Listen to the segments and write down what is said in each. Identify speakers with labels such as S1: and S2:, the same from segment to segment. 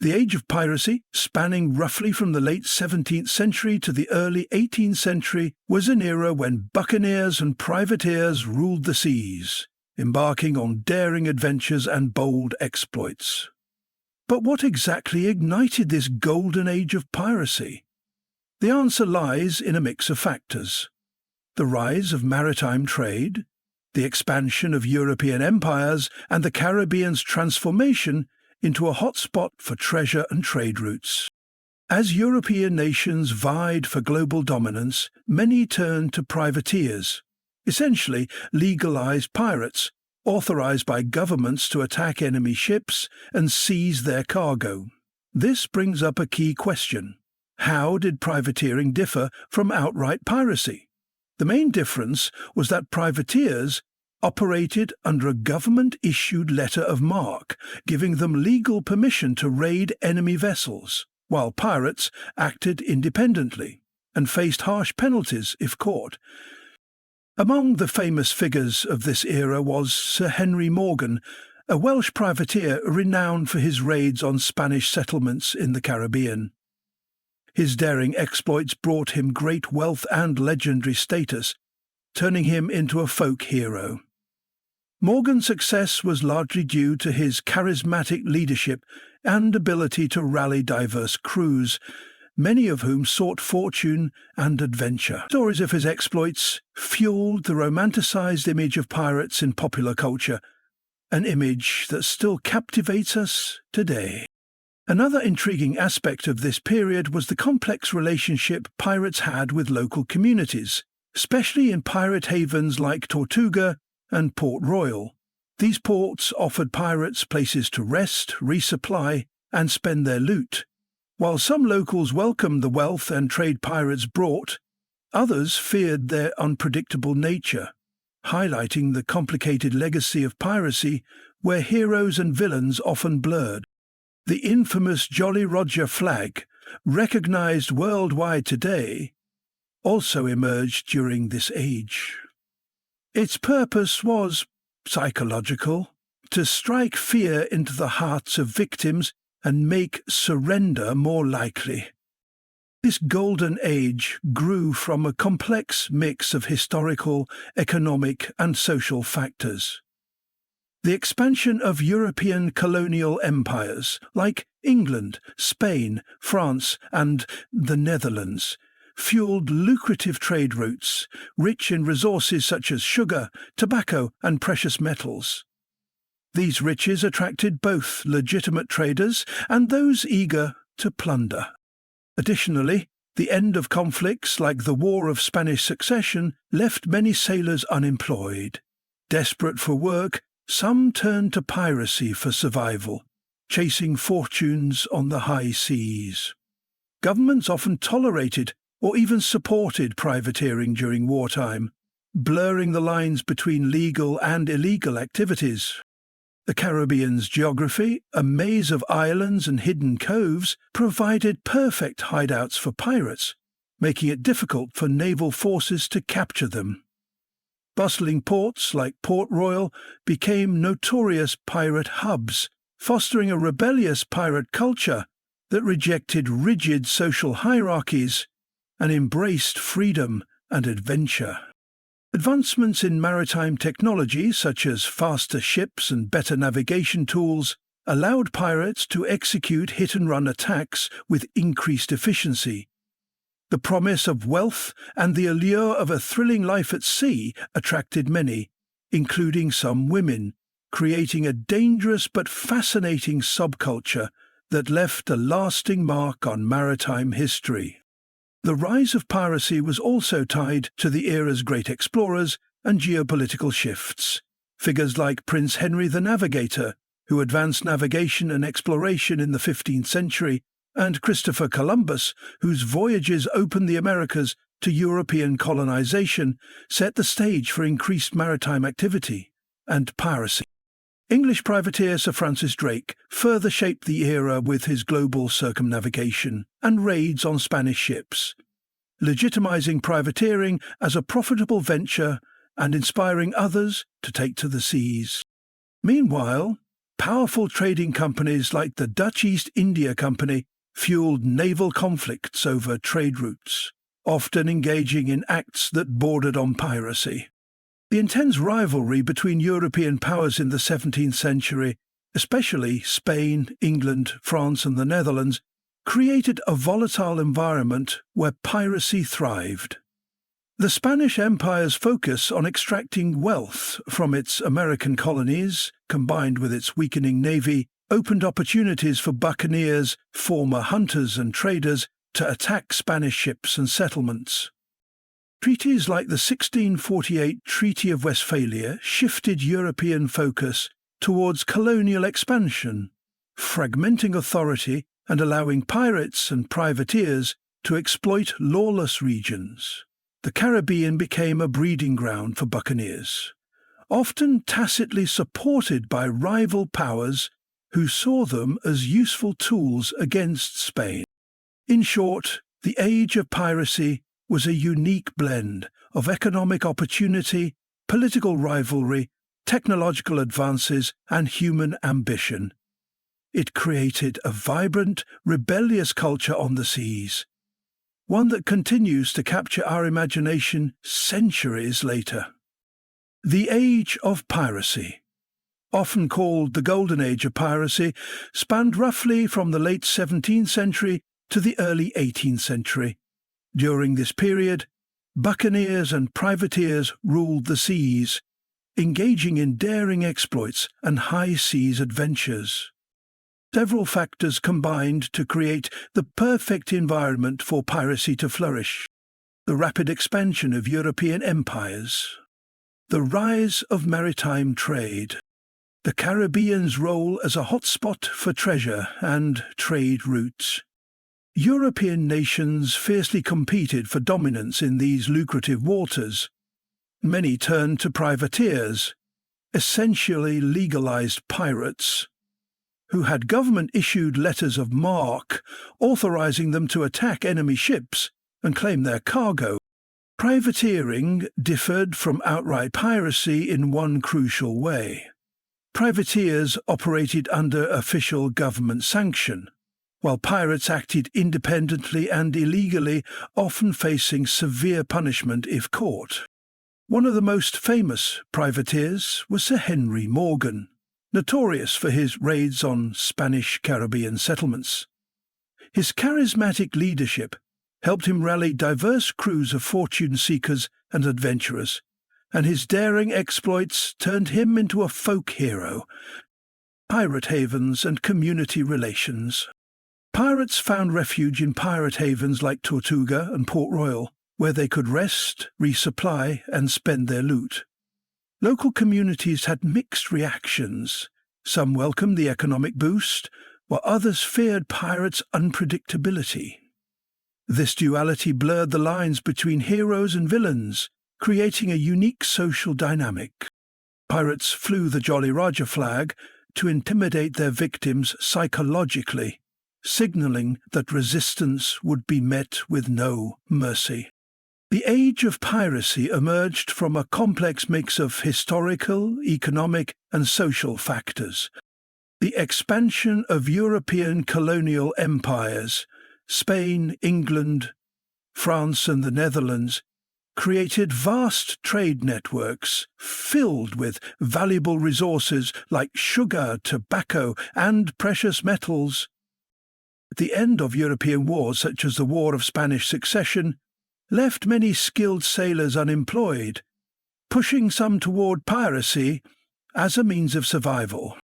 S1: The age of piracy, spanning roughly from the late 17th century to the early 18th century, was an era when buccaneers and privateers ruled the seas, embarking on daring adventures and bold exploits. But what exactly ignited this golden age of piracy? The answer lies in a mix of factors: the rise of maritime trade, the expansion of European empires, and the Caribbean's transformation into a hotspot for treasure and trade routes. As European nations vied for global dominance, many turned to privateers, essentially legalized pirates, authorized by governments to attack enemy ships and seize their cargo. This brings up a key question. How did privateering differ from outright piracy? The main difference was that privateers operated under a government-issued letter of marque, giving them legal permission to raid enemy vessels, while pirates acted independently and faced harsh penalties if caught. Among the famous figures of this era was Sir Henry Morgan, a Welsh privateer renowned for his raids on Spanish settlements in the Caribbean. His daring exploits brought him great wealth and legendary status, turning him into a folk hero. Morgan's success was largely due to his charismatic leadership and ability to rally diverse crews, many of whom sought fortune and adventure. Stories of his exploits fueled the romanticized image of pirates in popular culture, an image that still captivates us today. Another intriguing aspect of this period was the complex relationship pirates had with local communities, especially in pirate havens like Tortuga and Port Royal. These ports offered pirates places to rest, resupply, and spend their loot. While some locals welcomed the wealth and trade pirates brought, others feared their unpredictable nature, highlighting the complicated legacy of piracy where heroes and villains often blurred. The infamous Jolly Roger flag, recognized worldwide today, also emerged during this age. Its purpose was psychological, to strike fear into the hearts of victims and make surrender more likely. This golden age grew from a complex mix of historical, economic, and social factors. The expansion of European colonial empires like England, Spain, France, and the Netherlands fueled lucrative trade routes, rich in resources such as sugar, tobacco, and precious metals. These riches attracted both legitimate traders and those eager to plunder. Additionally, the end of conflicts like the War of Spanish Succession left many sailors unemployed. Desperate for work, some turned to piracy for survival, chasing fortunes on the high seas. Governments often tolerated or even supported privateering during wartime, blurring the lines between legal and illegal activities. The Caribbean's geography, a maze of islands and hidden coves, provided perfect hideouts for pirates, making it difficult for naval forces to capture them. Bustling ports like Port Royal became notorious pirate hubs, fostering a rebellious pirate culture that rejected rigid social hierarchies and embraced freedom and adventure. Advancements in maritime technology, such as faster ships and better navigation tools, allowed pirates to execute hit-and-run attacks with increased efficiency. The promise of wealth and the allure of a thrilling life at sea attracted many, including some women, creating a dangerous but fascinating subculture that left a lasting mark on maritime history. The rise of piracy was also tied to the era's great explorers and geopolitical shifts. Figures like Prince Henry the Navigator, who advanced navigation and exploration in the 15th century, and Christopher Columbus, whose voyages opened the Americas to European colonization, set the stage for increased maritime activity and piracy. English privateer Sir Francis Drake further shaped the era with his global circumnavigation and raids on Spanish ships, legitimizing privateering as a profitable venture and inspiring others to take to the seas. Meanwhile, powerful trading companies like the Dutch East India Company fueled naval conflicts over trade routes, often engaging in acts that bordered on piracy. The intense rivalry between European powers in the 17th century, especially Spain, England, France and the Netherlands, created a volatile environment where piracy thrived. The Spanish Empire's focus on extracting wealth from its American colonies, combined with its weakening navy, opened opportunities for buccaneers, former hunters and traders, to attack Spanish ships and settlements. Treaties like the 1648 Treaty of Westphalia shifted European focus towards colonial expansion, fragmenting authority and allowing pirates and privateers to exploit lawless regions. The Caribbean became a breeding ground for buccaneers, often tacitly supported by rival powers who saw them as useful tools against Spain. In short, the age of piracy was a unique blend of economic opportunity, political rivalry, technological advances, and human ambition. It created a vibrant, rebellious culture on the seas, one that continues to capture our imagination centuries later. The Age of Piracy, often called the Golden Age of Piracy, spanned roughly from the late 17th century to the early 18th century. During this period, buccaneers and privateers ruled the seas, engaging in daring exploits and high-seas adventures. Several factors combined to create the perfect environment for piracy to flourish: the rapid expansion of European empires, the rise of maritime trade, the Caribbean's role as a hotspot for treasure and trade routes. European nations fiercely competed for dominance in these lucrative waters. Many turned to privateers, essentially legalized pirates, who had government-issued letters of marque authorizing them to attack enemy ships and claim their cargo. Privateering differed from outright piracy in one crucial way. Privateers operated under official government sanction, while pirates acted independently and illegally, often facing severe punishment if caught. One of the most famous privateers was Sir Henry Morgan, notorious for his raids on Spanish Caribbean settlements. His charismatic leadership helped him rally diverse crews of fortune seekers and adventurers, and his daring exploits turned him into a folk hero. Pirate havens and community relations. Pirates found refuge in pirate havens like Tortuga and Port Royal, where they could rest, resupply, and spend their loot. Local communities had mixed reactions. Some welcomed the economic boost, while others feared pirates' unpredictability. This duality blurred the lines between heroes and villains, creating a unique social dynamic. Pirates flew the Jolly Roger flag to intimidate their victims psychologically, signaling that resistance would be met with no mercy. The age of piracy emerged from a complex mix of historical, economic, and social factors. The expansion of European colonial empires, Spain, England, France, and the Netherlands, created vast trade networks filled with valuable resources like sugar, tobacco, and precious metals. The end of European wars, such as the War of Spanish Succession, left many skilled sailors unemployed, pushing some toward piracy as a means of survival.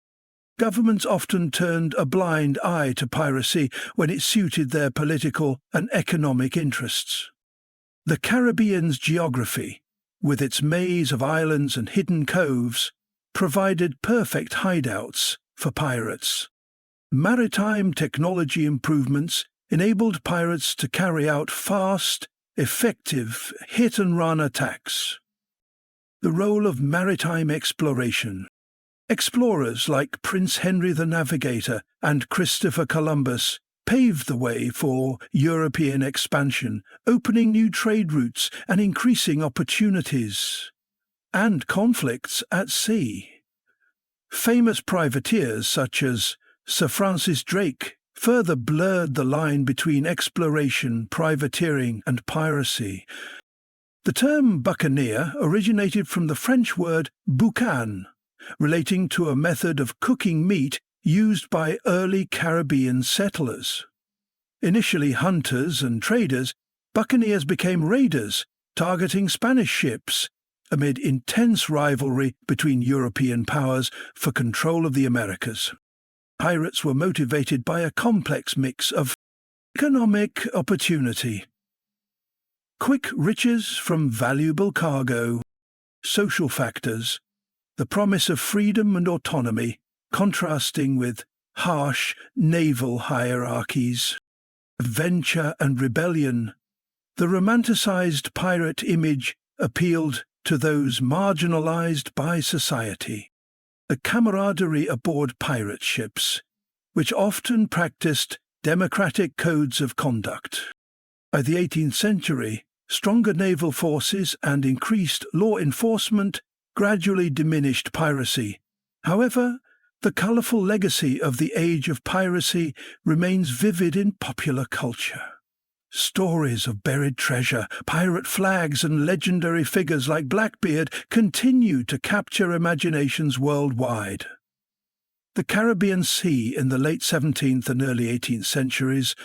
S1: Governments often turned a blind eye to piracy when it suited their political and economic interests. The Caribbean's geography, with its maze of islands and hidden coves, provided perfect hideouts for pirates. Maritime technology improvements enabled pirates to carry out fast, effective hit-and-run attacks. The role of maritime exploration. Explorers like Prince Henry the Navigator and Christopher Columbus paved the way for European expansion, opening new trade routes and increasing opportunities and conflicts at sea. Famous privateers such as Sir Francis Drake further blurred the line between exploration, privateering, and piracy. The term buccaneer originated from the French word boucan, relating to a method of cooking meat used by early Caribbean settlers. Initially hunters and traders, buccaneers became raiders, targeting Spanish ships, amid intense rivalry between European powers for control of the Americas. Pirates were motivated by a complex mix of economic opportunity, quick riches from valuable cargo, social factors, the promise of freedom and autonomy, contrasting with harsh naval hierarchies, adventure and rebellion. The romanticized pirate image appealed to those marginalized by society. The camaraderie aboard pirate ships, which often practiced democratic codes of conduct. By the 18th century, stronger naval forces and increased law enforcement gradually diminished piracy. However, the colourful legacy of the age of piracy remains vivid in popular culture. Stories of buried treasure, pirate flags, and legendary figures like Blackbeard continue to capture imaginations worldwide. The Caribbean Sea in the late 17th and early 18th centuries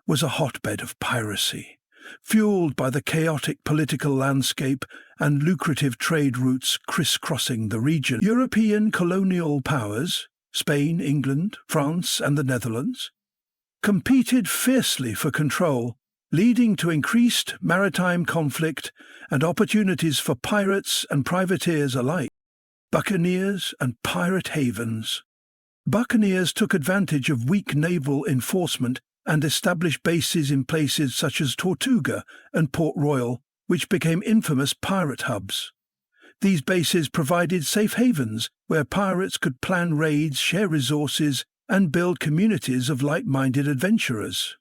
S1: was a hotbed of piracy, fueled by the chaotic political landscape and lucrative trade routes crisscrossing the region. European colonial powers, Spain, England, France, and the Netherlands, competed fiercely for control, leading to increased maritime conflict and opportunities for pirates and privateers alike. Buccaneers and pirate havens. Buccaneers took advantage of weak naval enforcement and established bases in places such as Tortuga and Port Royal, which became infamous pirate hubs. These bases provided safe havens where pirates could plan raids, share resources, and build communities of like-minded adventurers.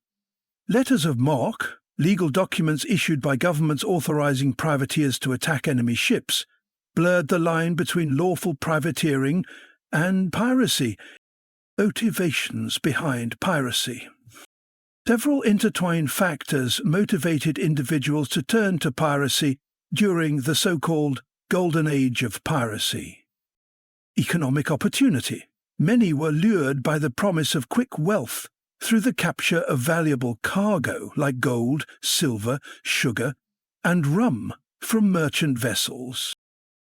S1: Letters of marque, legal documents issued by governments authorizing privateers to attack enemy ships, blurred the line between lawful privateering and piracy. Motivations behind piracy. Several intertwined factors motivated individuals to turn to piracy during the so-called Golden Age of piracy. Economic opportunity. Many were lured by the promise of quick wealth through the capture of valuable cargo like gold, silver, sugar, and rum from merchant vessels.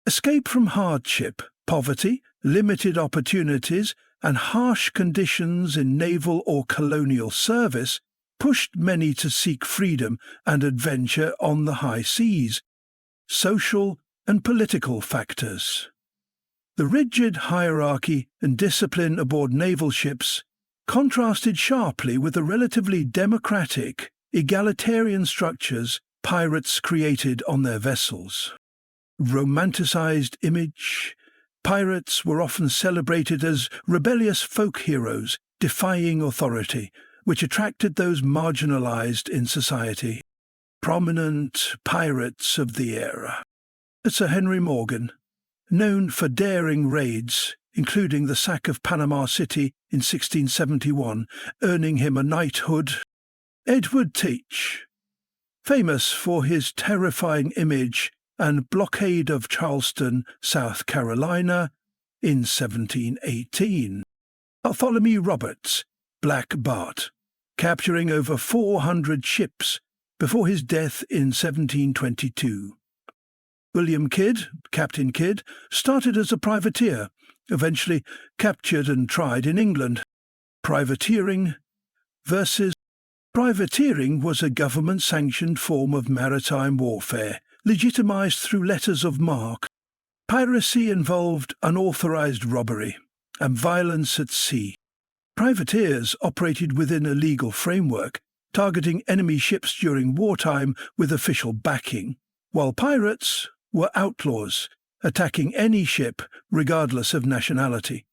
S1: Escape from hardship, poverty, limited opportunities, and harsh conditions in naval or colonial service pushed many to seek freedom and adventure on the high seas. Social and political factors. The rigid hierarchy and discipline aboard naval ships contrasted sharply with the relatively democratic, egalitarian structures pirates created on their vessels. Romanticized image. Pirates were often celebrated as rebellious folk heroes defying authority, which attracted those marginalized in society. Prominent pirates of the era. Sir Henry Morgan, known for daring raids, including the sack of Panama City in 1671, earning him a knighthood. Edward Teach, famous for his terrifying image and blockade of Charleston, South Carolina, in 1718. Bartholomew Roberts, Black Bart, capturing over 400 ships before his death in 1722. William Kidd, Captain Kidd, started as a privateer, eventually captured and tried in England. Privateering versus privateering was a government-sanctioned form of maritime warfare, legitimized through letters of marque. Piracy involved unauthorized robbery and violence at sea. Privateers operated within a legal framework, targeting enemy ships during wartime with official backing, while pirates were outlaws, attacking any ship regardless of nationality.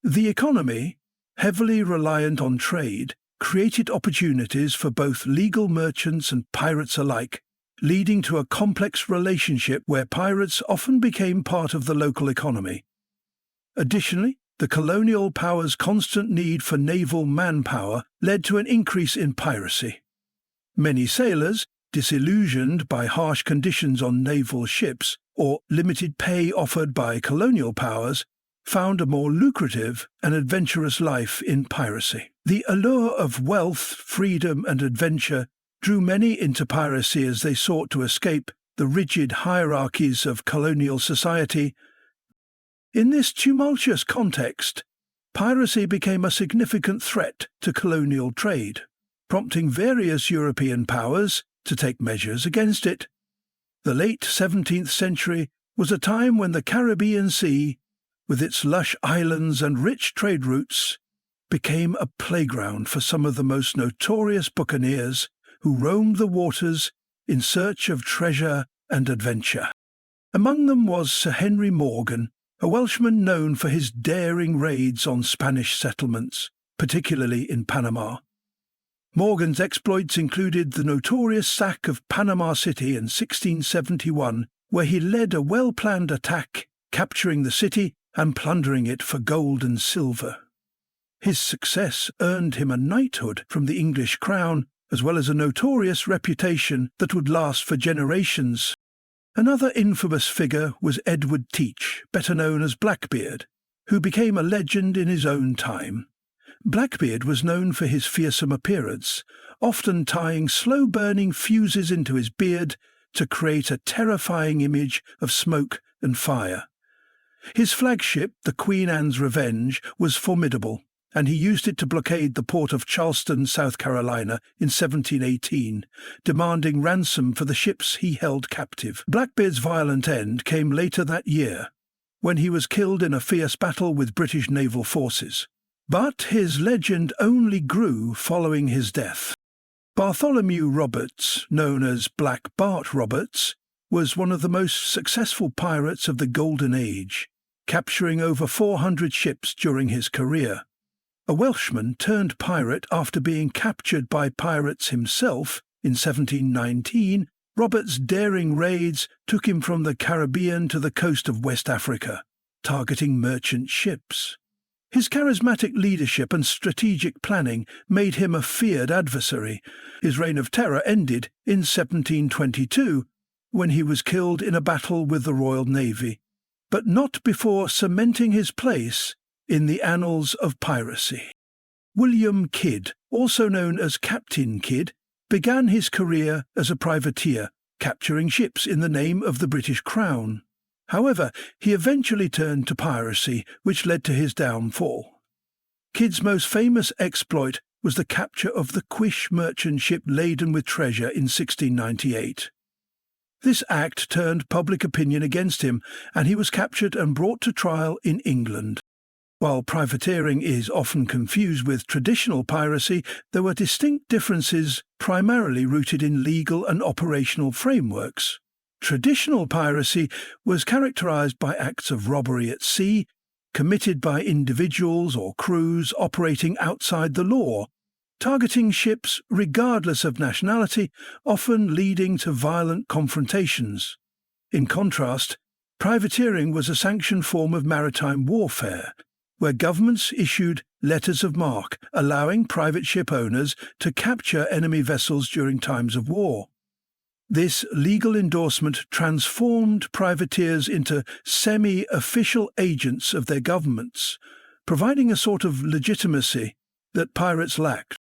S1: The economy, heavily reliant on trade, created opportunities for both legal merchants and pirates alike, leading to a complex relationship where pirates often became part of the local economy. Additionally, the colonial powers' constant need for naval manpower led to an increase in piracy. Many sailors, disillusioned by harsh conditions on naval ships or limited pay offered by colonial powers, found a more lucrative and adventurous life in piracy. The allure of wealth, freedom, and adventure drew many into piracy as they sought to escape the rigid hierarchies of colonial society. In this tumultuous context, piracy became a significant threat to colonial trade, prompting various European powers to take measures against it. The late 17th century was a time when the Caribbean Sea, with its lush islands and rich trade routes, became a playground for some of the most notorious buccaneers who roamed the waters in search of treasure and adventure. Among them was Sir Henry Morgan, a Welshman known for his daring raids on Spanish settlements, particularly in Panama. Morgan's exploits included the notorious sack of Panama City in 1671, where he led a well-planned attack, capturing the city and plundering it for gold and silver. His success earned him a knighthood from the English crown, as well as a notorious reputation that would last for generations. Another infamous figure was Edward Teach, better known as Blackbeard, who became a legend in his own time. Blackbeard was known for his fearsome appearance, often tying slow-burning fuses into his beard to create a terrifying image of smoke and fire. His flagship, the Queen Anne's Revenge, was formidable, and he used it to blockade the port of Charleston, South Carolina, in 1718, demanding ransom for the ships he held captive. Blackbeard's violent end came later that year, when he was killed in a fierce battle with British naval forces. But his legend only grew following his death. Bartholomew Roberts, known as Black Bart Roberts, was one of the most successful pirates of the Golden Age, capturing over 400 ships during his career. A Welshman turned pirate after being captured by pirates himself in 1719, Roberts' daring raids took him from the Caribbean to the coast of West Africa, targeting merchant ships. His charismatic leadership and strategic planning made him a feared adversary. His reign of terror ended in 1722, when he was killed in a battle with the Royal Navy, but not before cementing his place in the annals of piracy. William Kidd, also known as Captain Kidd, began his career as a privateer, capturing ships in the name of the British Crown. However, he eventually turned to piracy, which led to his downfall. Kidd's most famous exploit was the capture of the Quish merchant ship laden with treasure in 1698. This act turned public opinion against him, and he was captured and brought to trial in England. While privateering is often confused with traditional piracy, there were distinct differences primarily rooted in legal and operational frameworks. Traditional piracy was characterized by acts of robbery at sea, committed by individuals or crews operating outside the law, targeting ships regardless of nationality, often leading to violent confrontations. In contrast, privateering was a sanctioned form of maritime warfare, where governments issued letters of marque, allowing private ship owners to capture enemy vessels during times of war. This legal endorsement transformed privateers into semi-official agents of their governments, providing a sort of legitimacy that pirates lacked.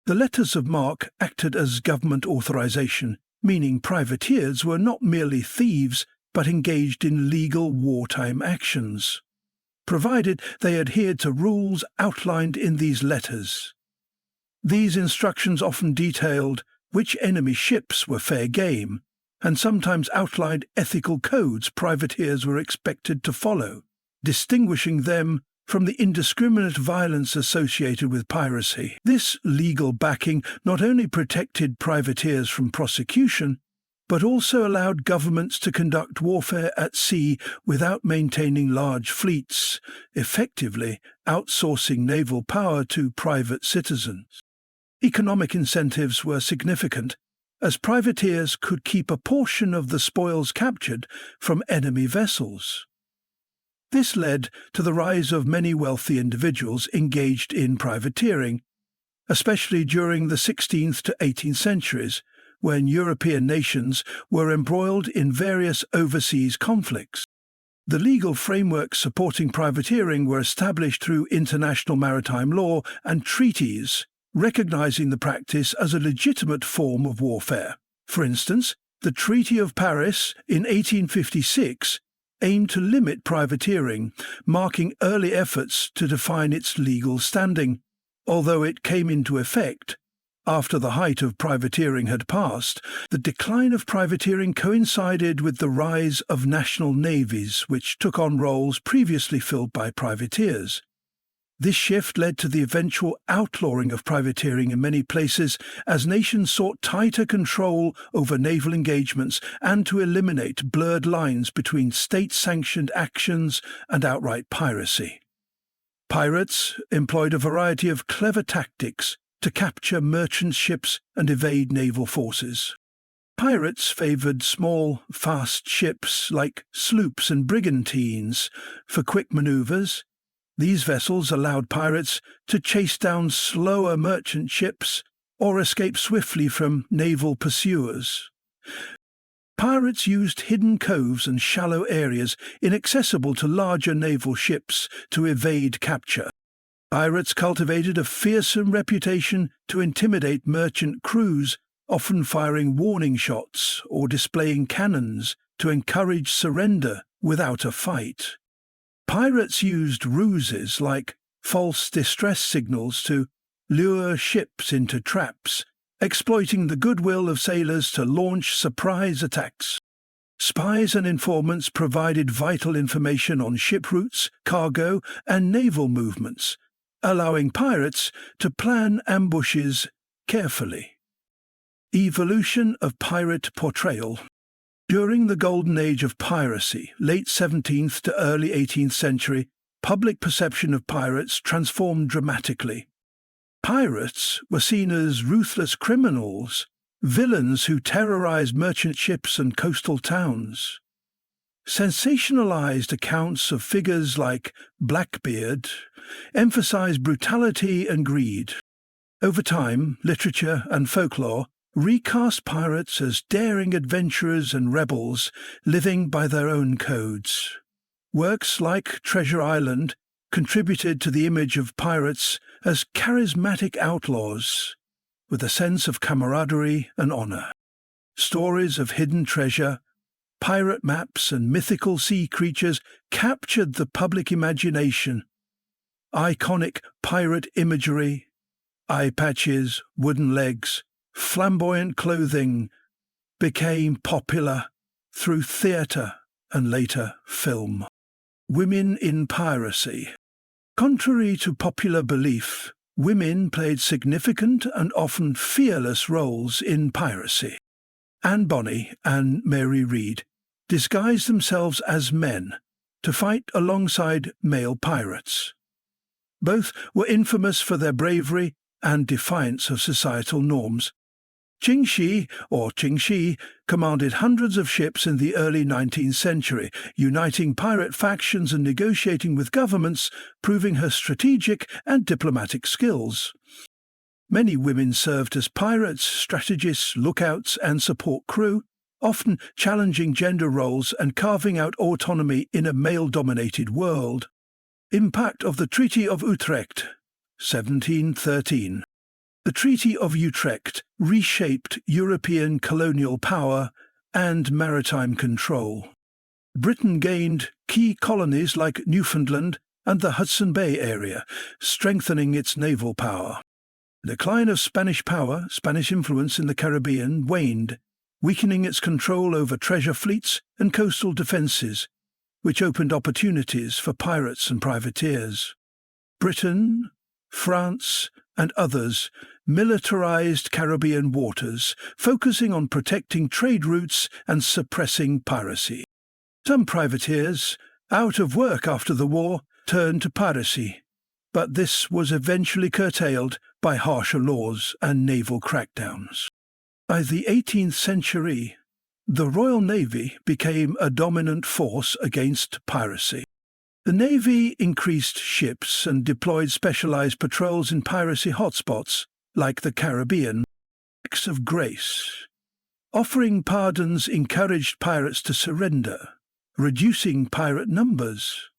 S1: The letters of marque acted as government authorization, meaning privateers were not merely thieves but engaged in legal wartime actions, provided they adhered to rules outlined in these letters. These instructions often detailed which enemy ships were fair game, and sometimes outlined ethical codes privateers were expected to follow, distinguishing them from the indiscriminate violence associated with piracy. This legal backing not only protected privateers from prosecution, but also allowed governments to conduct warfare at sea without maintaining large fleets, effectively outsourcing naval power to private citizens. Economic incentives were significant, as privateers could keep a portion of the spoils captured from enemy vessels. This led to the rise of many wealthy individuals engaged in privateering, especially during the 16th to 18th centuries, when European nations were embroiled in various overseas conflicts. The legal frameworks supporting privateering were established through international maritime law and treaties, recognizing the practice as a legitimate form of warfare. For instance, the Treaty of Paris in 1856 aimed to limit privateering, marking early efforts to define its legal standing. Although it came into effect after the height of privateering had passed, the decline of privateering coincided with the rise of national navies, which took on roles previously filled by privateers. This shift led to the eventual outlawing of privateering in many places as nations sought tighter control over naval engagements and to eliminate blurred lines between state-sanctioned actions and outright piracy. Pirates employed a variety of clever tactics to capture merchant ships and evade naval forces. Pirates favored small, fast ships like sloops and brigantines for quick maneuvers. These vessels allowed pirates to chase down slower merchant ships or escape swiftly from naval pursuers. Pirates used hidden coves and shallow areas inaccessible to larger naval ships to evade capture. Pirates cultivated a fearsome reputation to intimidate merchant crews, often firing warning shots or displaying cannons to encourage surrender without a fight. Pirates used ruses like false distress signals to lure ships into traps, exploiting the goodwill of sailors to launch surprise attacks. Spies and informants provided vital information on ship routes, cargo, and naval movements, allowing pirates to plan ambushes carefully. Evolution of pirate portrayal. During the golden age of piracy, late 17th to early 18th century, public perception of pirates transformed dramatically. Pirates were seen as ruthless criminals, villains who terrorized merchant ships and coastal towns. Sensationalized accounts of figures like Blackbeard emphasized brutality and greed. Over time, literature and folklore recast pirates as daring adventurers and rebels living by their own codes. Works like Treasure Island contributed to the image of pirates as charismatic outlaws, with a sense of camaraderie and honor. Stories of hidden treasure, pirate maps, and mythical sea creatures captured the public imagination. Iconic pirate imagery, eye patches, wooden legs, flamboyant clothing became popular through theatre and later film. Women in piracy. Contrary to popular belief, women played significant and often fearless roles in piracy. Anne Bonny and Mary Read disguised themselves as men to fight alongside male pirates. Both were infamous for their bravery and defiance of societal norms. Qingxi commanded hundreds of ships in the early 19th century, uniting pirate factions and negotiating with governments, proving her strategic and diplomatic skills. Many women served as pirates, strategists, lookouts, and support crew, often challenging gender roles and carving out autonomy in a male-dominated world. Impact of the Treaty of Utrecht, 1713. The Treaty of Utrecht reshaped European colonial power and maritime control. Britain gained key colonies like Newfoundland and the Hudson Bay area, strengthening its naval power. The decline of Spanish power, Spanish influence in the Caribbean, waned, weakening its control over treasure fleets and coastal defences, which opened opportunities for pirates and privateers. Britain, France, and others militarized Caribbean waters, focusing on protecting trade routes and suppressing piracy. Some privateers, out of work after the war, turned to piracy, but this was eventually curtailed by harsher laws and naval crackdowns. By the 18th century, the Royal Navy became a dominant force against piracy. The Navy increased ships and deployed specialized patrols in piracy hotspots, like the Caribbean. Acts of grace. Offering pardons encouraged pirates to surrender, reducing pirate numbers.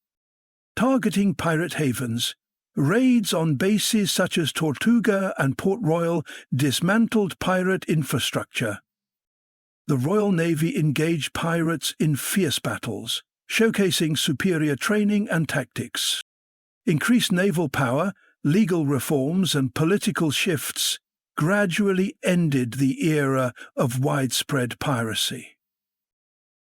S1: Targeting pirate havens. Raids on bases such as Tortuga and Port Royal dismantled pirate infrastructure. The Royal Navy engaged pirates in fierce battles, showcasing superior training and tactics. Increased naval power, legal reforms, and political shifts gradually ended the era of widespread piracy.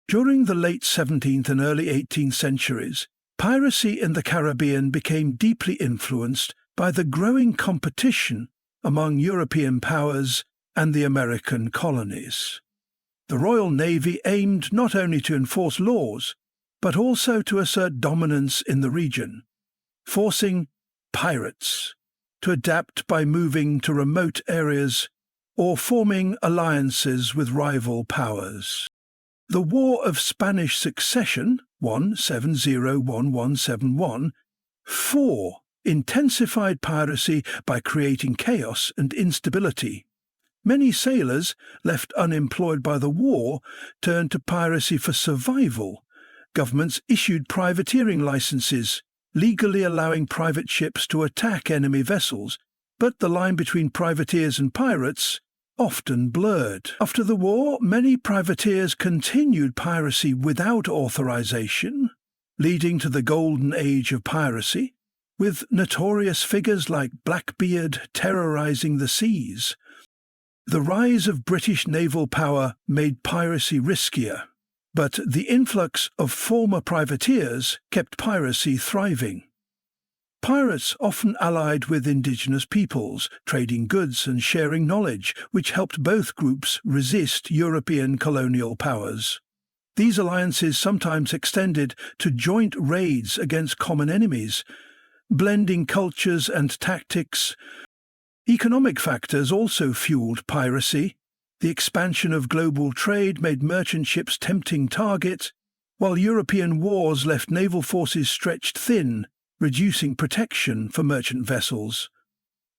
S1: During the late 17th and early 18th centuries, piracy in the Caribbean became deeply influenced by the growing competition among European powers and the American colonies. The Royal Navy aimed not only to enforce laws, but also to assert dominance in the region, forcing pirates to adapt by moving to remote areas or forming alliances with rival powers. The War of Spanish Succession, 1701-1171, intensified piracy by creating chaos and instability. Many sailors, left unemployed by the war, turned to piracy for survival. Governments issued privateering licenses, legally allowing private ships to attack enemy vessels, but the line between privateers and pirates often blurred. After the war, many privateers continued piracy without authorization, leading to the golden age of piracy, with notorious figures like Blackbeard terrorizing the seas. The rise of British naval power made piracy riskier, but the influx of former privateers kept piracy thriving. Pirates often allied with indigenous peoples, trading goods and sharing knowledge, which helped both groups resist European colonial powers. These alliances sometimes extended to joint raids against common enemies, blending cultures and tactics. Economic factors also fueled piracy. The expansion of global trade made merchant ships tempting targets, while European wars left naval forces stretched thin, reducing protection for merchant vessels.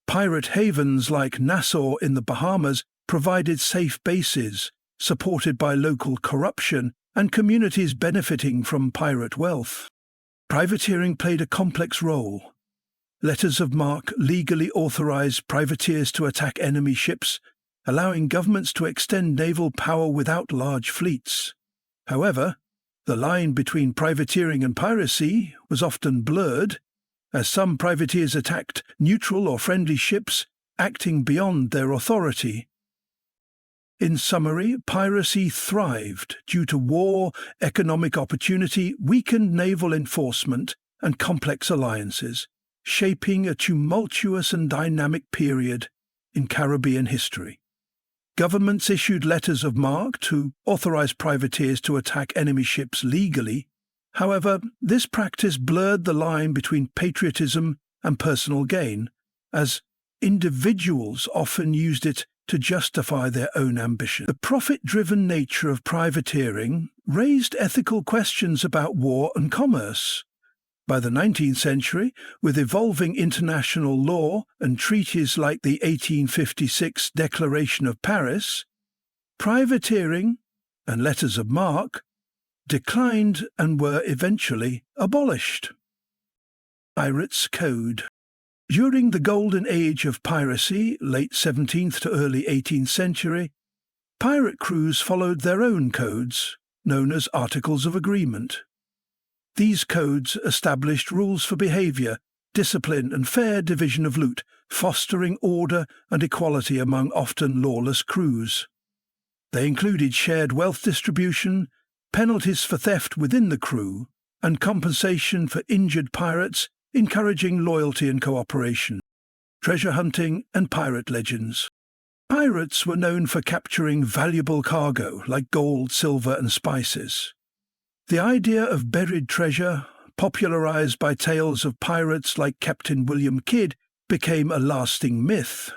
S1: Pirate havens like Nassau in the Bahamas provided safe bases, supported by local corruption and communities benefiting from pirate wealth. Privateering played a complex role. Letters of marque legally authorized privateers to attack enemy ships, allowing governments to extend naval power without large fleets. However, the line between privateering and piracy was often blurred, as some privateers attacked neutral or friendly ships, acting beyond their authority. In summary, piracy thrived due to war, economic opportunity, weakened naval enforcement, and complex alliances, shaping a tumultuous and dynamic period in Caribbean history. Governments issued letters of marque to authorize privateers to attack enemy ships legally. However, this practice blurred the line between patriotism and personal gain, as individuals often used it to justify their own ambition. The profit-driven nature of privateering raised ethical questions about war and commerce. By the 19th century, with evolving international law and treaties like the 1856 Declaration of Paris, privateering and letters of marque declined and were eventually abolished. Pirates' Code. During the golden age of piracy, late 17th to early 18th century, pirate crews followed their own codes, known as Articles of Agreement. These codes established rules for behaviour, discipline and fair division of loot, fostering order and equality among often lawless crews. They included shared wealth distribution, penalties for theft within the crew, and compensation for injured pirates, encouraging loyalty and cooperation. Treasure hunting and pirate legends. Pirates were known for capturing valuable cargo like gold, silver and spices. The idea of buried treasure, popularized by tales of pirates like Captain William Kidd, became a lasting myth.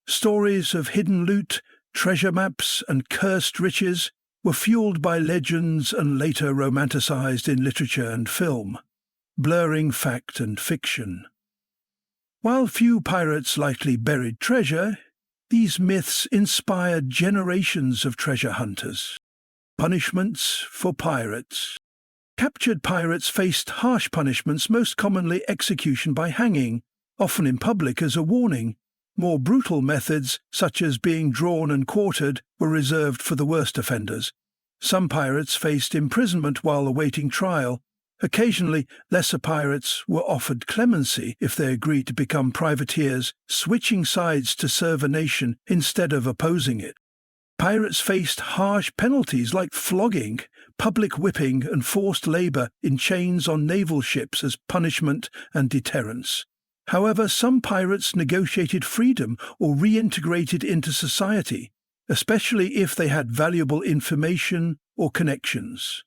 S1: Stories of hidden loot, treasure maps, and cursed riches were fueled by legends and later romanticized in literature and film. blurring fact and fiction. While few pirates likely buried treasure, these myths inspired generations of treasure hunters. Punishments for pirates. Captured pirates faced harsh punishments, most commonly execution by hanging, often in public as a warning. More brutal methods, such as being drawn and quartered, were reserved for the worst offenders. Some pirates faced imprisonment while awaiting trial. Occasionally, lesser pirates were offered clemency if they agreed to become privateers, switching sides to serve a nation instead of opposing it. Pirates faced harsh penalties like flogging, public whipping, and forced labor in chains on naval ships as punishment and deterrence. However, some pirates negotiated freedom or reintegrated into society, especially if they had valuable information or connections.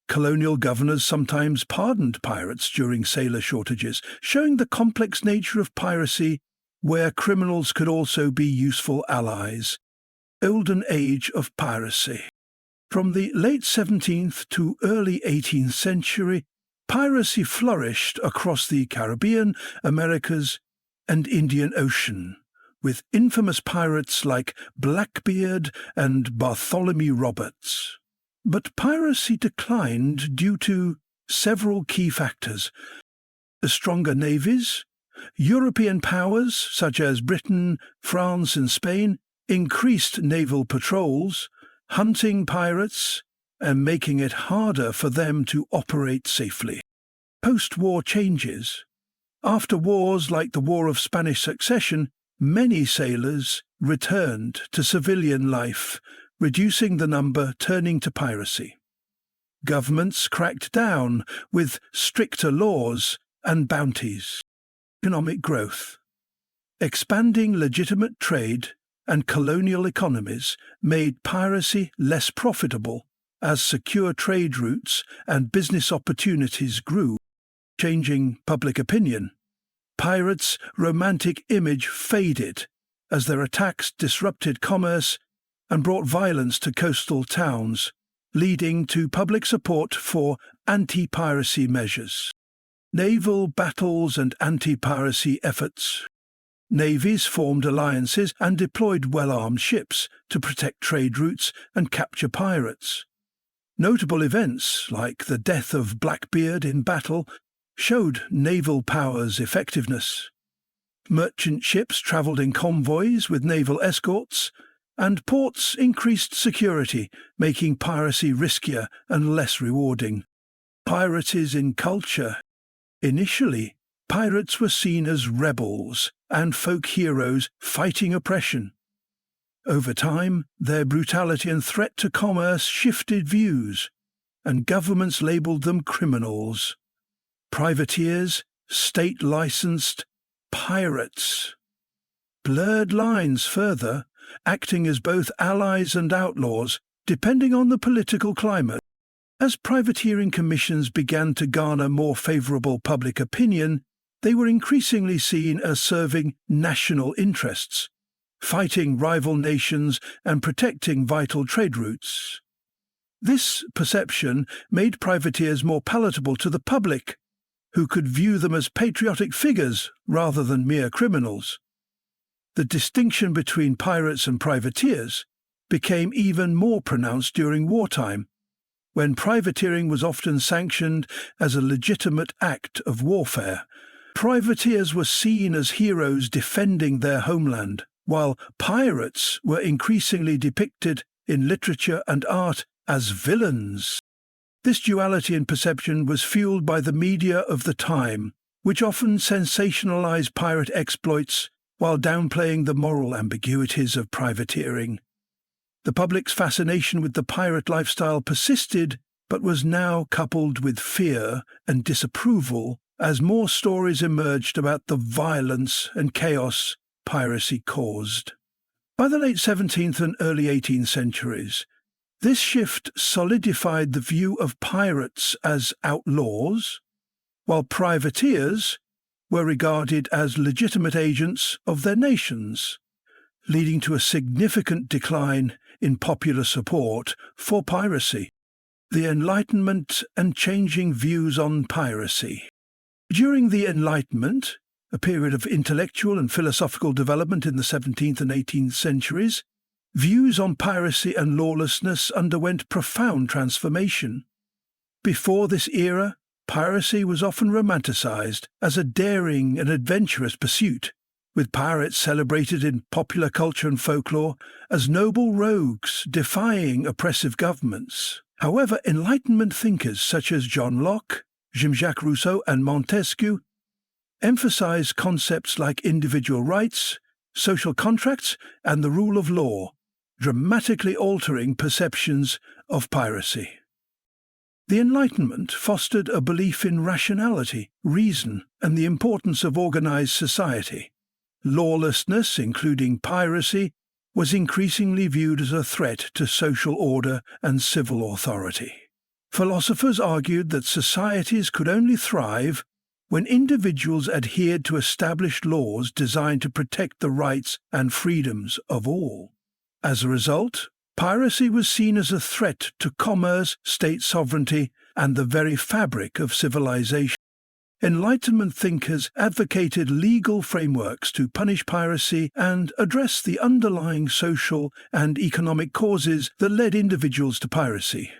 S1: Colonial governors sometimes pardoned pirates during sailor shortages, showing the complex nature of piracy, where criminals could also be useful allies. Golden Age of Piracy. From the late 17th to early 18th century, piracy flourished across the Caribbean, Americas, and Indian Ocean, with infamous pirates like Blackbeard and Bartholomew Roberts. But piracy declined due to several key factors: stronger navies, European powers such as Britain, France, and Spain increased naval patrols, hunting pirates, and making it harder for them to operate safely. Post-war changes. After wars like the War of Spanish Succession, many sailors returned to civilian life, reducing the number turning to piracy. Governments cracked down with stricter laws and bounties. Economic growth. Expanding legitimate trade and colonial economies made piracy less profitable as secure trade routes and business opportunities grew. Changing public opinion. Pirates' romantic image faded as their attacks disrupted commerce and brought violence to coastal towns, leading to public support for anti-piracy measures. Naval battles and anti-piracy efforts. Navies formed alliances and deployed well-armed ships to protect trade routes and capture pirates. Notable events, like the death of Blackbeard in battle, showed naval power's effectiveness. Merchant ships travelled in convoys with naval escorts, and ports increased security, making piracy riskier and less rewarding. Piracies in culture. Initially, pirates were seen as rebels and folk heroes fighting oppression. Over time, their brutality and threat to commerce shifted views, and governments labelled them criminals. Privateers, state-licensed pirates. Blurred lines further, acting as both allies and outlaws, depending on the political climate. As privateering commissions began to garner more favourable public opinion, they were increasingly seen as serving national interests, fighting rival nations and protecting vital trade routes. This perception made privateers more palatable to the public, who could view them as patriotic figures rather than mere criminals. The distinction between pirates and privateers became even more pronounced during wartime, when privateering was often sanctioned as a legitimate act of warfare. Privateers were seen as heroes defending their homeland, while pirates were increasingly depicted in literature and art as villains. This duality in perception was fueled by the media of the time, which often sensationalized pirate exploits while downplaying the moral ambiguities of privateering. The public's fascination with the pirate lifestyle persisted, but was now coupled with fear and disapproval as more stories emerged about the violence and chaos piracy caused. By the late 17th and early 18th centuries, this shift solidified the view of pirates as outlaws, while privateers were regarded as legitimate agents of their nations, leading to a significant decline in popular support for piracy. The Enlightenment and changing views on piracy. During the Enlightenment, a period of intellectual and philosophical development in the 17th and 18th centuries, views on piracy and lawlessness underwent profound transformation. Before this era, piracy was often romanticized as a daring and adventurous pursuit, with pirates celebrated in popular culture and folklore as noble rogues defying oppressive governments. However, Enlightenment thinkers such as John Locke, Jean-Jacques Rousseau and Montesquieu emphasized concepts like individual rights, social contracts and the rule of law, dramatically altering perceptions of piracy. The Enlightenment fostered a belief in rationality, reason, and the importance of organized society. Lawlessness, including piracy, was increasingly viewed as a threat to social order and civil authority. Philosophers argued that societies could only thrive when individuals adhered to established laws designed to protect the rights and freedoms of all. As a result, piracy was seen as a threat to commerce, state sovereignty, and the very fabric of civilization. Enlightenment thinkers advocated legal frameworks to punish piracy and address the underlying social and economic causes that led individuals to piracy.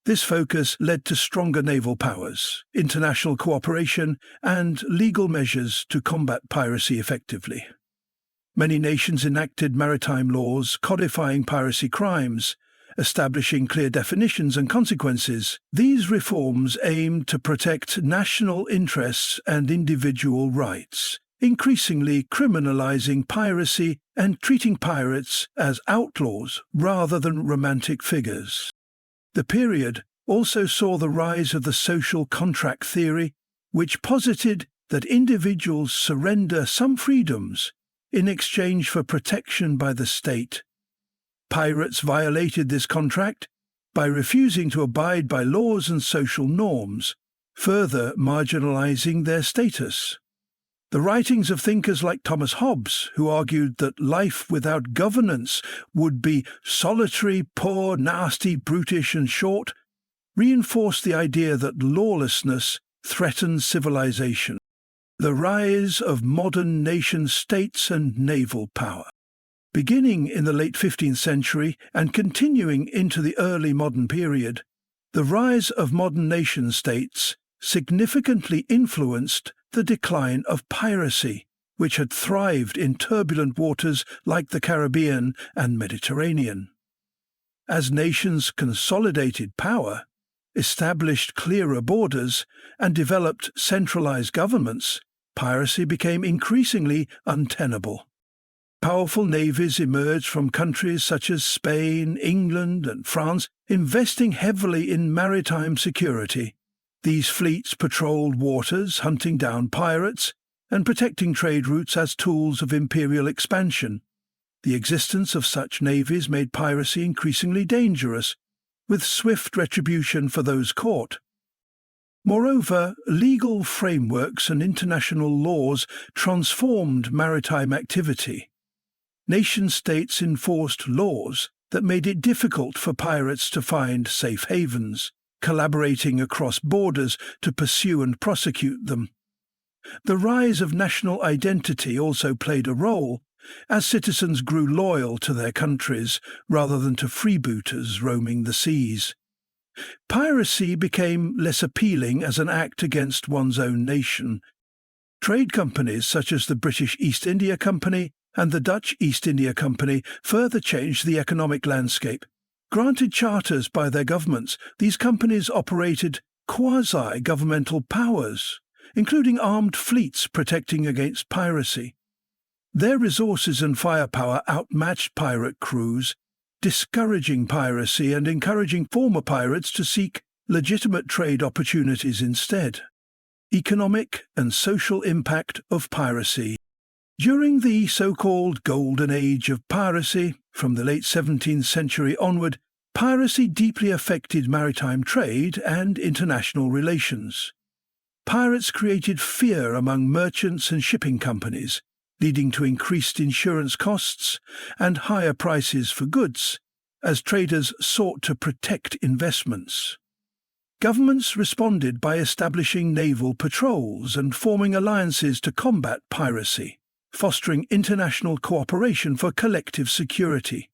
S1: This focus led to stronger naval powers, international cooperation, and legal measures to combat piracy effectively. Many nations enacted maritime laws codifying piracy crimes, establishing clear definitions and consequences. These reforms aimed to protect national interests and individual rights, increasingly criminalizing piracy and treating pirates as outlaws rather than romantic figures. The period also saw the rise of the social contract theory, which posited that individuals surrender some freedoms in exchange for protection by the state. Pirates violated this contract by refusing to abide by laws and social norms, further marginalizing their status. The writings of thinkers like Thomas Hobbes, who argued that life without governance would be solitary, poor, nasty, brutish, and short, reinforced the idea that lawlessness threatens civilization. The rise of modern nation-states and naval power. Beginning in the late 15th century and continuing into the early modern period, the rise of modern nation-states significantly influenced the decline of piracy, which had thrived in turbulent waters like the Caribbean and Mediterranean. As nations consolidated power, established clearer borders, and developed centralized governments, piracy became increasingly untenable. Powerful navies emerged from countries such as Spain, England, and France, investing heavily in maritime security. These fleets patrolled waters, hunting down pirates, and protecting trade routes as tools of imperial expansion. The existence of such navies made piracy increasingly dangerous, with swift retribution for those caught. Moreover, legal frameworks and international laws transformed maritime activity. Nation-states enforced laws that made it difficult for pirates to find safe havens, collaborating across borders to pursue and prosecute them. The rise of national identity also played a role, as citizens grew loyal to their countries rather than to freebooters roaming the seas. Piracy became less appealing as an act against one's own nation. Trade companies such as the British East India Company and the Dutch East India Company further changed the economic landscape. Granted charters by their governments, these companies operated quasi-governmental powers, including armed fleets protecting against piracy. Their resources and firepower outmatched pirate crews, discouraging piracy and encouraging former pirates to seek legitimate trade opportunities instead. Economic and social impact of piracy. During the so-called Golden Age of piracy, from the late 17th century onward, piracy deeply affected maritime trade and international relations. Pirates created fear among merchants and shipping companies, leading to increased insurance costs and higher prices for goods, as traders sought to protect investments. Governments responded by establishing naval patrols and forming alliances to combat piracy, fostering international cooperation for collective security.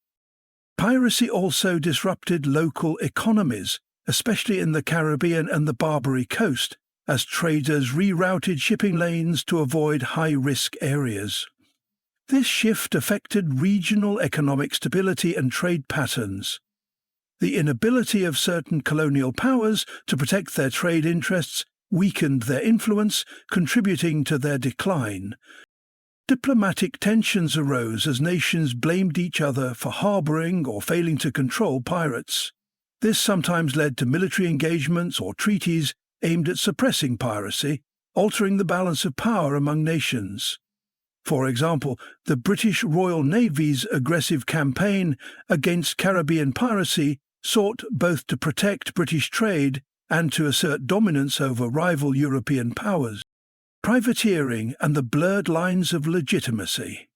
S1: Piracy also disrupted local economies, especially in the Caribbean and the Barbary Coast, as traders rerouted shipping lanes to avoid high-risk areas. This shift affected regional economic stability and trade patterns. The inability of certain colonial powers to protect their trade interests weakened their influence, contributing to their decline. Diplomatic tensions arose as nations blamed each other for harboring or failing to control pirates. This sometimes led to military engagements or treaties aimed at suppressing piracy, altering the balance of power among nations. For example, the British Royal Navy's aggressive campaign against Caribbean piracy sought both to protect British trade and to assert dominance over rival European powers. Privateering and the blurred lines of legitimacy.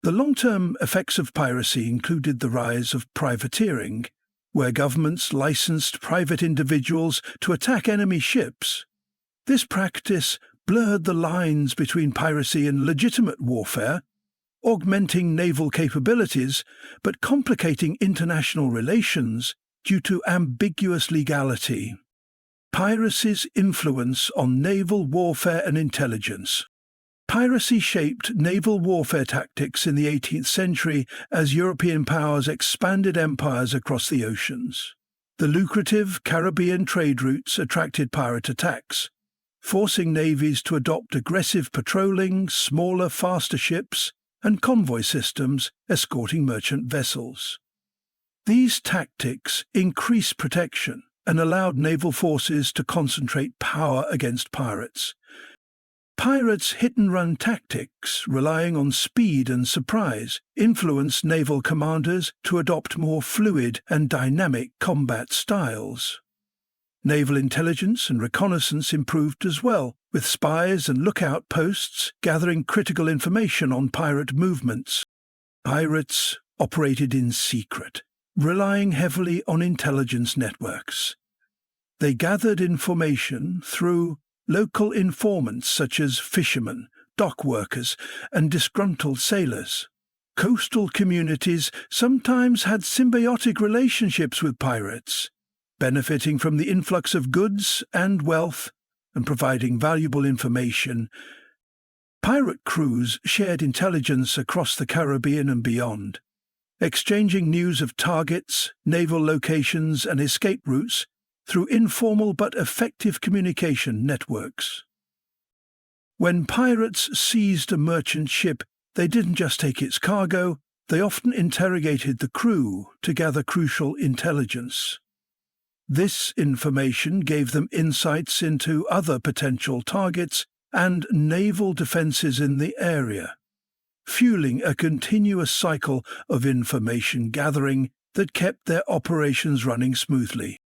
S1: The long-term effects of piracy included the rise of privateering, where governments licensed private individuals to attack enemy ships. This practice blurred the lines between piracy and legitimate warfare, augmenting naval capabilities but complicating international relations due to ambiguous legality. Piracy's influence on naval warfare and intelligence. Piracy shaped naval warfare tactics in the 18th century as European powers expanded empires across the oceans. The lucrative Caribbean trade routes attracted pirate attacks, forcing navies to adopt aggressive patrolling, smaller, faster ships, and convoy systems escorting merchant vessels. These tactics increased protection and allowed naval forces to concentrate power against pirates. Pirates' hit-and-run tactics, relying on speed and surprise, influenced naval commanders to adopt more fluid and dynamic combat styles. Naval intelligence and reconnaissance improved as well, with spies and lookout posts gathering critical information on pirate movements. Pirates operated in secret, relying heavily on intelligence networks. They gathered information through local informants such as fishermen, dock workers, and disgruntled sailors. Coastal communities sometimes had symbiotic relationships with pirates, benefiting from the influx of goods and wealth and providing valuable information. Pirate crews shared intelligence across the Caribbean and beyond, exchanging news of targets, naval locations, and escape routes through informal but effective communication networks. When pirates seized a merchant ship, they didn't just take its cargo, they often interrogated the crew to gather crucial intelligence. This information gave them insights into other potential targets and naval defenses in the area, fueling a continuous cycle of information gathering that kept their operations running smoothly.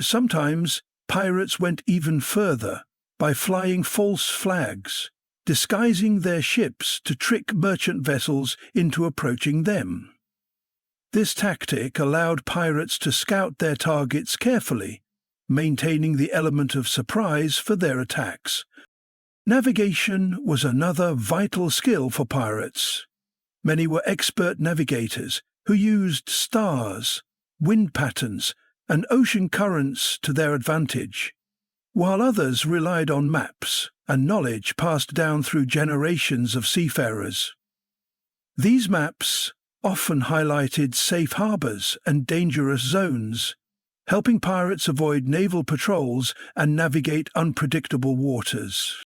S1: Sometimes pirates went even further by flying false flags, disguising their ships to trick merchant vessels into approaching them. This tactic allowed pirates to scout their targets carefully, maintaining the element of surprise for their attacks. Navigation was another vital skill for pirates. Many were expert navigators who used stars, wind patterns, and ocean currents to their advantage, while others relied on maps and knowledge passed down through generations of seafarers. These maps often highlighted safe harbors and dangerous zones, helping pirates avoid naval patrols and navigate unpredictable waters.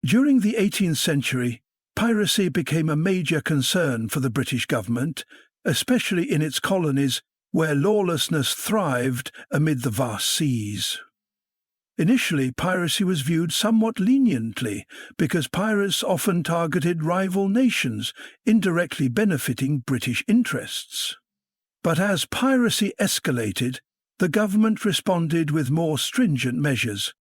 S1: During the 18th century, piracy became a major concern for the British government, especially in its colonies where lawlessness thrived amid the vast seas. Initially, piracy was viewed somewhat leniently because pirates often targeted rival nations, indirectly benefiting British interests. But as piracy escalated, the government responded with more stringent measures.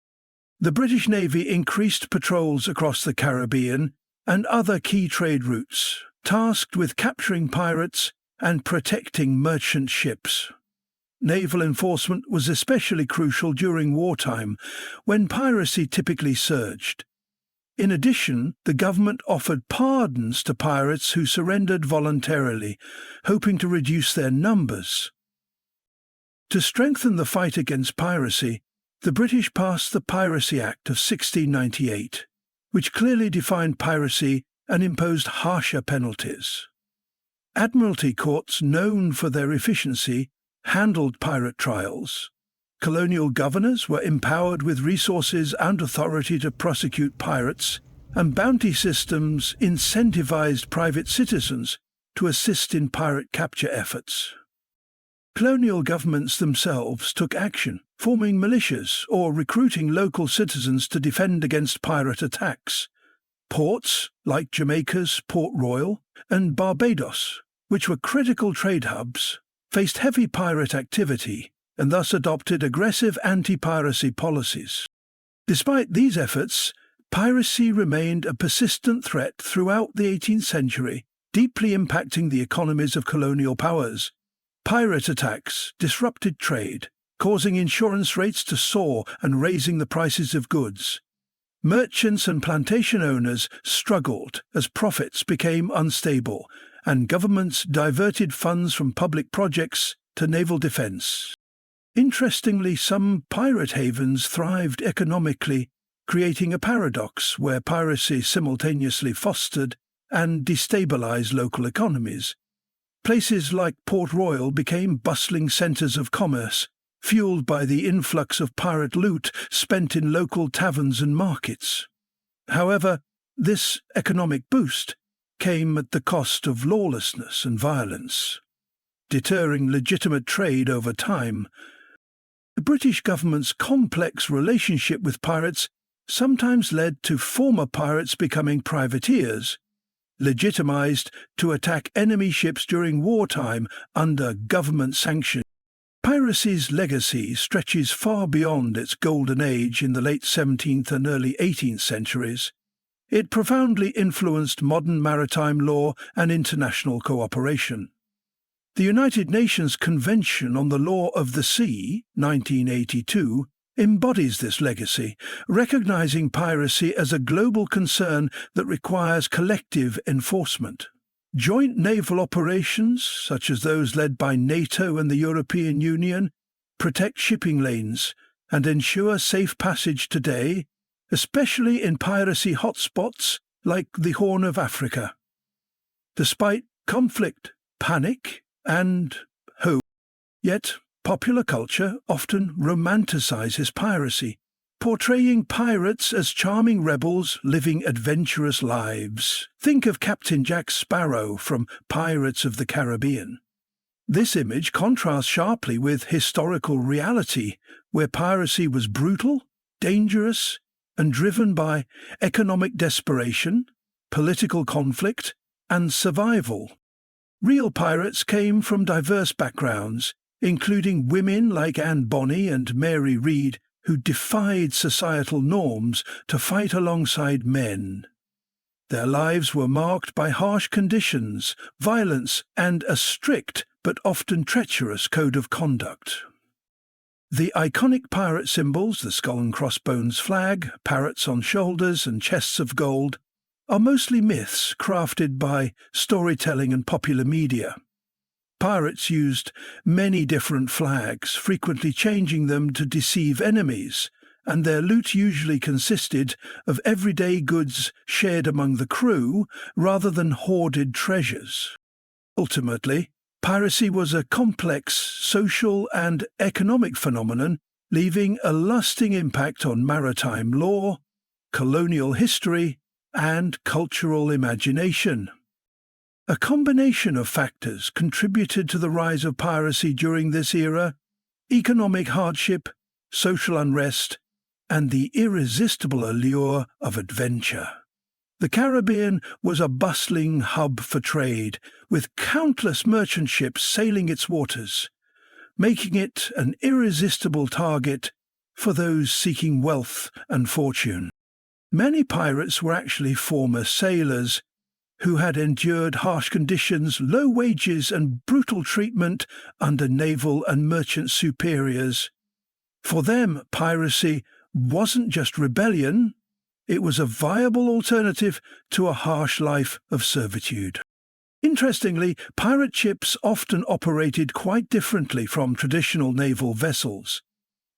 S1: The British Navy increased patrols across the Caribbean and other key trade routes, tasked with capturing pirates and protecting merchant ships. naval enforcement was especially crucial during wartime, when piracy typically surged. In addition, the government offered pardons to pirates who surrendered voluntarily, hoping to reduce their numbers. To strengthen the fight against piracy, the British passed the Piracy Act of 1698, which clearly defined piracy and imposed harsher penalties. Admiralty courts, known for their efficiency, handled pirate trials. Colonial governors were empowered with resources and authority to prosecute pirates, and bounty systems incentivized private citizens to assist in pirate capture efforts. Colonial governments themselves took action, forming militias or recruiting local citizens to defend against pirate attacks. Ports, like Jamaica's Port Royal and Barbados, which were critical trade hubs, faced heavy pirate activity and thus adopted aggressive anti-piracy policies. Despite these efforts, piracy remained a persistent threat throughout the 18th century, deeply impacting the economies of colonial powers. Pirate attacks disrupted trade, causing insurance rates to soar and raising the prices of goods. Merchants and plantation owners struggled as profits became unstable, and governments diverted funds from public projects to naval defense. Interestingly, some pirate havens thrived economically, creating a paradox where piracy simultaneously fostered and destabilized local economies. Places like Port Royal became bustling centers of commerce, fueled by the influx of pirate loot spent in local taverns and markets. However, this economic boost came at the cost of lawlessness and violence, deterring legitimate trade over time. The British government's complex relationship with pirates sometimes led to former pirates becoming privateers, legitimized to attack enemy ships during wartime under government sanction. Piracy's legacy stretches far beyond its golden age in the late 17th and early 18th centuries. It profoundly influenced modern maritime law and international cooperation. The United Nations Convention on the Law of the Sea, 1982, embodies this legacy, recognizing piracy as a global concern that requires collective enforcement. Joint naval operations, such as those led by NATO and the European Union, protect shipping lanes and ensure safe passage today, especially in piracy hotspots like the Horn of Africa. Despite conflict, panic, and hope, yet popular culture often romanticizes piracy, portraying pirates as charming rebels living adventurous lives. Think of Captain Jack Sparrow from Pirates of the Caribbean. This image contrasts sharply with historical reality, where piracy was brutal, dangerous, and driven by economic desperation, political conflict, and survival. Real pirates came from diverse backgrounds, including women like Anne Bonny and Mary Read, who defied societal norms to fight alongside men. Their lives were marked by harsh conditions, violence, and a strict but often treacherous code of conduct. The iconic pirate symbols, the skull and crossbones flag, parrots on shoulders, and chests of gold, are mostly myths crafted by storytelling and popular media. Pirates used many different flags, frequently changing them to deceive enemies, and their loot usually consisted of everyday goods shared among the crew rather than hoarded treasures. Ultimately, piracy was a complex social and economic phenomenon, leaving a lasting impact on maritime law, colonial history, and cultural imagination. A combination of factors contributed to the rise of piracy during this era: economic hardship, social unrest, and the irresistible allure of adventure. The Caribbean was a bustling hub for trade, with countless merchant ships sailing its waters, making it an irresistible target for those seeking wealth and fortune. Many pirates were actually former sailors, who had endured harsh conditions, low wages, and brutal treatment under naval and merchant superiors. For them, piracy wasn't just rebellion, it was a viable alternative to a harsh life of servitude. Interestingly, pirate ships often operated quite differently from traditional naval vessels.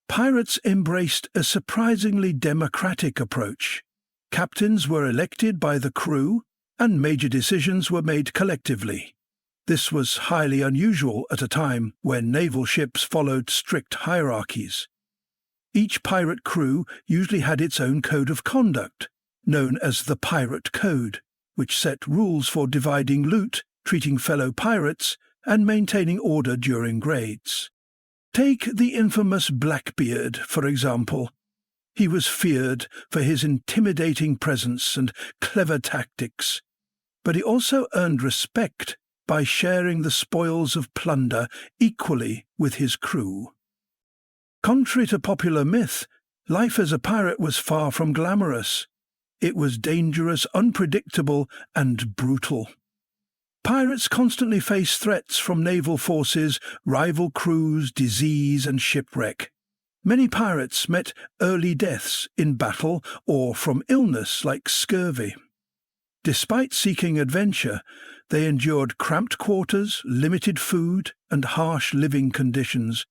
S1: Pirates embraced a surprisingly democratic approach. Captains were elected by the crew, and major decisions were made collectively. This was highly unusual at a time when naval ships followed strict hierarchies. Each pirate crew usually had its own code of conduct, known as the Pirate Code, which set rules for dividing loot, treating fellow pirates, and maintaining order during raids. Take the infamous Blackbeard, for example. He was feared for his intimidating presence and clever tactics, but he also earned respect by sharing the spoils of plunder equally with his crew. Contrary to popular myth, life as a pirate was far from glamorous. It was dangerous, unpredictable, and brutal. Pirates constantly faced threats from naval forces, rival crews, disease, and shipwreck. Many pirates met early deaths in battle or from illness like scurvy. Despite seeking adventure, they endured cramped quarters, limited food, and harsh living conditions.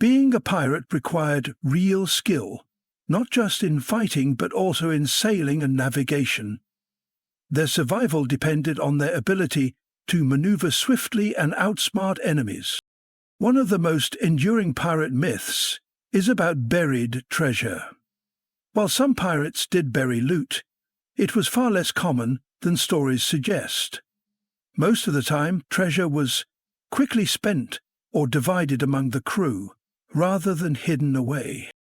S1: Being a pirate required real skill, not just in fighting but also in sailing and navigation. Their survival depended on their ability to maneuver swiftly and outsmart enemies. One of the most enduring pirate myths is about buried treasure. While some pirates did bury loot, it was far less common than stories suggest. Most of the time, treasure was quickly spent or divided among the crew, rather than hidden away.